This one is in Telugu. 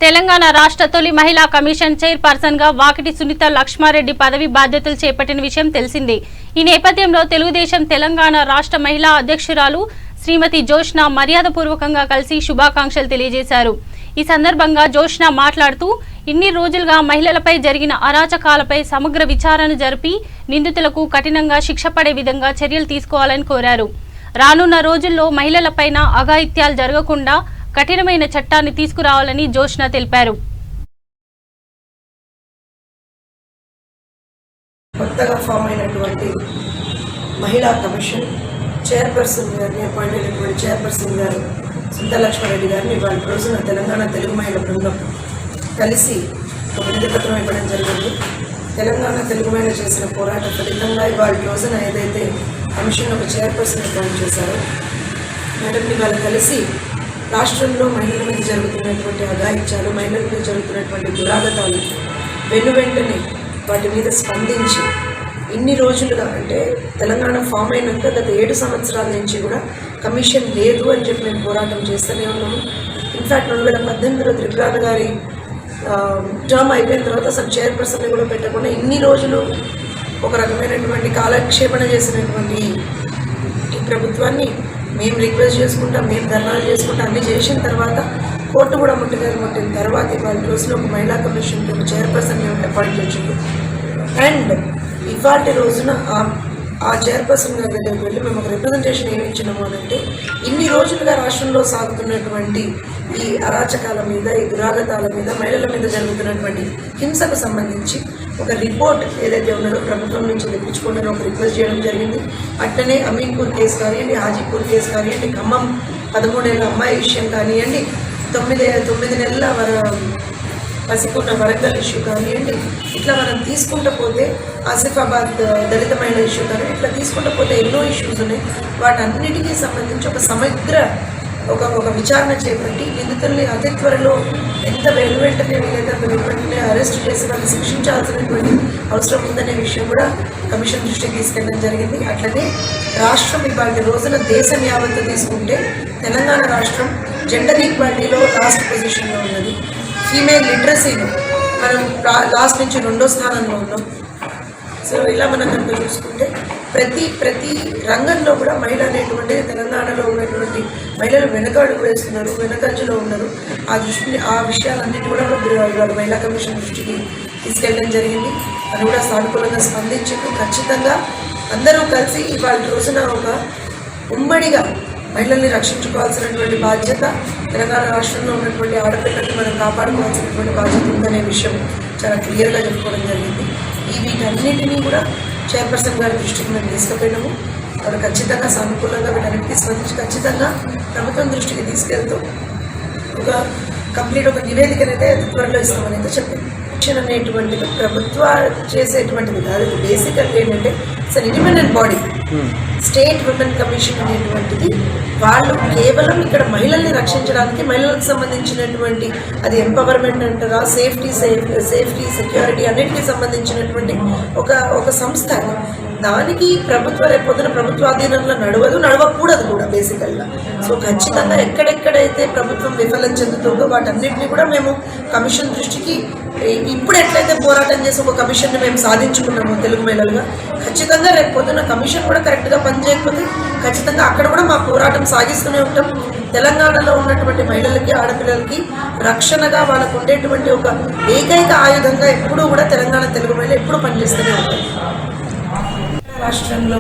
తెలంగాణ రాష్ట్ర తొలి మహిళా కమిషన్ చైర్పర్సన్ గా వాకిటి సునీత లక్ష్మారెడ్డి పదవి బాధ్యతలు చేపట్టిన విషయం తెలిసిందే. ఈ నేపథ్యంలో తెలుగుదేశం తెలంగాణ రాష్ట్ర మహిళా అధ్యక్షురాలు శ్రీమతి జోష్న మర్యాదపూర్వకంగా కలిసి శుభాకాంక్షలు తెలియజేశారు. ఈ సందర్భంగా జోష్న మాట్లాడుతూ ఇన్ని రోజులుగా మహిళలపై జరిగిన అరాచకాలపై సమగ్ర విచారణ జరిపి నిందితులకు కఠినంగా శిక్ష పడే విధంగా చర్యలు తీసుకోవాలని కోరారు. రానున్న రోజుల్లో మహిళలపైన అఘాయిత్యాలు జరగకుండా కఠినమైన చట్టాన్ని తీసుకురావాలని జోష్న తెలిపారు. కొత్తగా ఫామ్ అయినటువంటి మహిళా కమిషన్ చైర్పర్సన్ గారిని అపాయింట్ అయినటువంటి చైర్పర్సన్ గారు సునీత లక్ష్మారెడ్డి గారిని వాళ్ళ రోజున తెలంగాణ తెలుగు మహిళా బృందం కలిసి ఒక వినతిపత్రం ఇవ్వడం జరిగింది. తెలంగాణ తెలుగు మహిళ చేసిన పోరాట ఫలితంగా వాళ్ళ రోజున ఏదైతే కమిషన్ ఒక చైర్పర్సన్ అపాయింట్ చేశారో మేడంని వాళ్ళు కలిసి రాష్ట్రంలో మహిళల మీద జరుగుతున్నటువంటి అఘాయిత్యాలు, మహిళల మీద జరుగుతున్నటువంటి దురాగతాలు వెంటనే వాటి మీద స్పందించి ఇన్ని రోజులుగా అంటే తెలంగాణ ఫామ్ అయినాక గత 7 సంవత్సరాల నుంచి కూడా కమిషన్ లేదు అని చెప్పి మేము పోరాటం చేస్తూనే ఉన్నాము. ఇన్ఫ్యాక్ట్ 2018లో త్రిపురాణ గారి టర్మ్ అయిపోయిన తర్వాత అసలు చైర్పర్సన్ని కూడా పెట్టకుండా ఇన్ని రోజులు ఒక రకమైనటువంటి కాలక్షేపణ చేసినటువంటి ఈ ప్రభుత్వాన్ని మేము రిక్వెస్ట్ చేసుకుంటాం, మేము ధర్నాలు చేసుకుంటాం. అన్నీ చేసిన తర్వాత కోర్టు కూడా ముట్టిన తర్వాత ఇవాళ రోజున ఒక మహిళా కమిషన్కి ఒక చైర్పర్సన్ అపాయింట్ చేసింది. అండ్ ఇవాళ రోజున ఆ చైర్పర్సన్ గారి దగ్గరికి వెళ్ళి మేము ఒక రిప్రజెంటేషన్ ఏమి ఇచ్చినాము అంటే ఇన్ని రోజులుగా రాష్ట్రంలో సాగుతున్నటువంటి ఈ అరాచకాల మీద, ఈ దురాగతాల మీద, మహిళల మీద జరుగుతున్నటువంటి హింసకు సంబంధించి ఒక రిపోర్ట్ ఏదైతే ఉన్నదో ప్రభుత్వం నుంచి తెప్పించుకోండి ఒక రిక్వెస్ట్ చేయడం జరిగింది. అట్లనే అమీన్పూర్ కేసు కానివ్వండి, హాజీపూర్ కేసు కానివ్వండి, ఖమ్మం 13 ఏళ్ళ అమ్మాయి విషయం కానివ్వండి, 9 నెలల పసిపున్న వరంగల్ ఇష్యూ కానివ్వండి, ఇట్లా మనం తీసుకుంటూ పోతే ఆసిఫాబాద్ దళిత మహిళ ఇష్యూ కానీ ఇట్లా తీసుకుంటూ పోతే ఎన్నో ఇష్యూస్ ఉన్నాయి. వాటన్నిటికీ సంబంధించి ఒక సమగ్ర ఒక విచారణ చేపట్టి నిందితుల్ని అతి త్వరలో ఎంత వెంటనే వీలైతే వెంటనే అరెస్ట్ చేసి వాళ్ళని శిక్షించాల్సినటువంటి అవసరం ఉందనే విషయం కూడా కమిషన్ దృష్టికి తీసుకెళ్ళడం జరిగింది. అట్లనే రాష్ట్రం ఇవాళ రోజున దేశం యావత్తు తీసుకుంటే తెలంగాణ రాష్ట్రం జెండర్ ఈక్వాలిటీలో లాస్ట్ పొజిషన్లో ఉన్నది. ఫీమేల్ లిటరసీలో మనం లాస్ట్ నుంచి 2వ స్థానంలో ఉన్నాం. సో ఇలా మనం కనుక చూసుకుంటే ప్రతి రంగంలో కూడా మహిళ అనేటువంటిది తెలంగాణలో ఉన్నటువంటి మహిళలు వెనకడుగు వేస్తున్నారు, వెనకంజలో ఉన్నారు. ఆ విషయాలన్నిటి కూడా ఇవాళ మహిళా కమిషన్ దృష్టికి తీసుకెళ్ళడం జరిగింది. అది కూడా సానుకూలంగా స్పందించింది. ఖచ్చితంగా అందరూ కలిసి ఇవాళ రోజున ఒక ఉమ్మడిగా మహిళల్ని రక్షించుకోవాల్సినటువంటి బాధ్యత తెలంగాణ రాష్ట్రంలో ఉన్నటువంటి ఆడపిల్లల్ని మనం కాపాడుకోవాల్సినటువంటి బాధ్యత ఉందనే విషయం చాలా క్లియర్గా చెప్పుకోవడం జరిగింది. వీటన్నిటినీ కూడా చైర్పర్సన్ గారి దృష్టికి మేము తీసుకుపోయినాము. వాళ్ళు ఖచ్చితంగా సానుకూలంగా వీటన్నిటికీ స్పందించి ఖచ్చితంగా ప్రభుత్వం దృష్టికి తీసుకెళ్తూ ఒక కంప్లీట్ ఒక నివేదికనైతే త్వరలో ఇస్తామని అయితే చెప్పారు. అనేటువంటిది ప్రభుత్వాలు చేసేటువంటిది కాదు. బేసికల్గా ఏంటంటే it's an independent body. State women commission అనేటువంటిది వాళ్ళు కేవలం ఇక్కడ మహిళల్ని రక్షించడానికి, మహిళలకు సంబంధించినటువంటి అది ఎంపవర్మెంట్ అంటారా, సేఫ్టీ సెక్యూరిటీ అన్నిటికీ సంబంధించినటువంటి ఒక సంస్థ. దానికి రేపొద్దున ప్రభుత్వ అధీనంలో నడవకూడదు కూడా బేసికల్గా. సో ఖచ్చితంగా ఎక్కడెక్కడైతే ప్రభుత్వం విఫలం చెందుతుందో వాటన్నిటిని కూడా మేము కమిషన్ దృష్టికి ఇప్పుడు ఎట్లయితే పోరాటం చేసి ఒక కమిషన్ని మేము సాధించుకున్నాము తెలుగు మహిళలుగా, ఖచ్చితంగా రేపు పొద్దున్న కమిషన్ కూడా కరెక్ట్గా పనిచేయకపోతే ఖచ్చితంగా అక్కడ కూడా మా పోరాటం సాగిస్తూనే ఉంటాం. తెలంగాణలో ఉన్నటువంటి మహిళలకి, ఆడపిల్లలకి రక్షణగా వాళ్ళకు ఉండేటువంటి ఒక ఏకైక ఆయుధంగా ఎప్పుడూ కూడా తెలంగాణ తెలుగు మహిళ ఎప్పుడూ పనిచేస్తూనే ఉంటాం. రాష్ట్రంలో